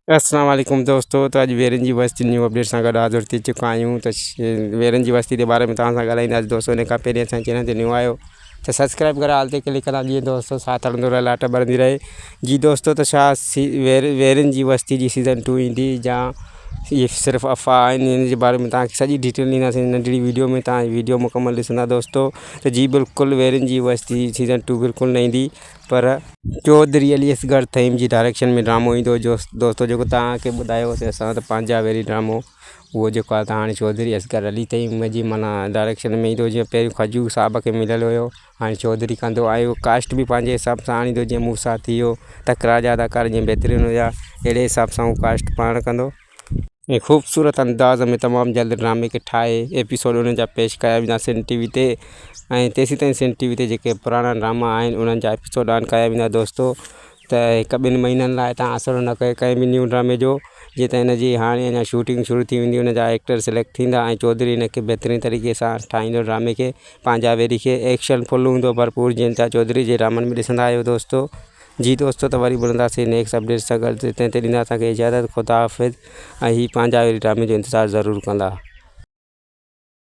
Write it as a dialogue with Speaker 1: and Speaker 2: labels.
Speaker 1: अस्सलाम वालेकुम दोस्तों। तो अॼु वेरनि जी बस्ती न्यू अपडेट सां गॾु हाज़िर थी चुका आहियूं। त वेरनि जी बस्ती जे बारे में तव्हां सां ॻाल्हाईंदासीं दोस्तों। इन खां पहिरीं असां चैनल ते न्यू आहियो त सब्सक्राइब करे हाल ते क्लिक करा जीअं दोस्तों साथ हलंदो रहे, लाट ॿरंदी रहे जी दोस्तों। त छा वेरनि जी बस्ती जी सीज़न 2 ईंदी या ये सिर्फ़ु अफ़वाह आहिनि, इन जे बारे में तव्हांखे सॼी डिटेल ॾींदासीं नंढड़ी वीडियो में। तव्हां वीडियो मुकमल ॾिसंदा दोस्तों। त जी बिल्कुलु वेरनि जी बस्ती सीज़न 2 बिल्कुलु न ईंदी, पर चौधरी अली असगर थईम जी डायरेक्शन में ड्रामो ईंदो दोस्तों। जेको तव्हांखे ॿुधायोसीं असां त पंहिंजा वेरी ड्रामो, उहो जेको आहे त हाणे चौधरी असगर अली थईम जी माना डायरेक्शन में ईंदो। जीअं पहिरियों खजूर साहब खे मिलियलु हुयो, हाणे चौधरी कंदो आहे। कास्ट बि पंहिंजे हिसाब सां आणींदो, जीअं मूसा थी वियो, तकरार जा अदाकार जीअं बहितरीन हुया, अहिड़े हिसाब सां उहो कास्ट पाण कंदो ऐं ख़ूबसूरत अंदाज़ में तमामु जल्द ड्रामे खे ठाहे एपिसोड उन्हनि जा पेश कया वेंदा सिंध टीवी ते। ऐं तेसीं ताईं सिंध टीवी ते जेके पुराणा ड्रामा आहिनि उन्हनि जा एपिसोड ऑन कया वेंदा दोस्तों। त हिकु ॿिनि महीननि लाइ तव्हां असरु न कयो कंहिं बि न्यू ड्रामे जो, जीअं त हिनजी हाणे अञा शूटिंग शुरू थी वेंदी, हुन जा एक्टर सिलेक्ट थींदा ऐं चौधरी हिनखे बहितरीन तरीक़े सां ठाहींदो ड्रामे खे। पंहिंजा वेरी खे एक्शन फुल हूंदो भरपूर, जीअं तव्हां चौधरी जे ड्रामनि में ॾिसंदा आहियो दोस्तों। जी दोस्तों, त वरी मिलंदासीं नेक्स्ट अपडेट सां गॾु। तंहिं ते ॾींदा असांखे इजाज़त, ख़ुदा हाफ़िज़। ऐं हीअ पंहिंजा वेरी ड्रामे जो इंतज़ारु ज़रूरु कंदा।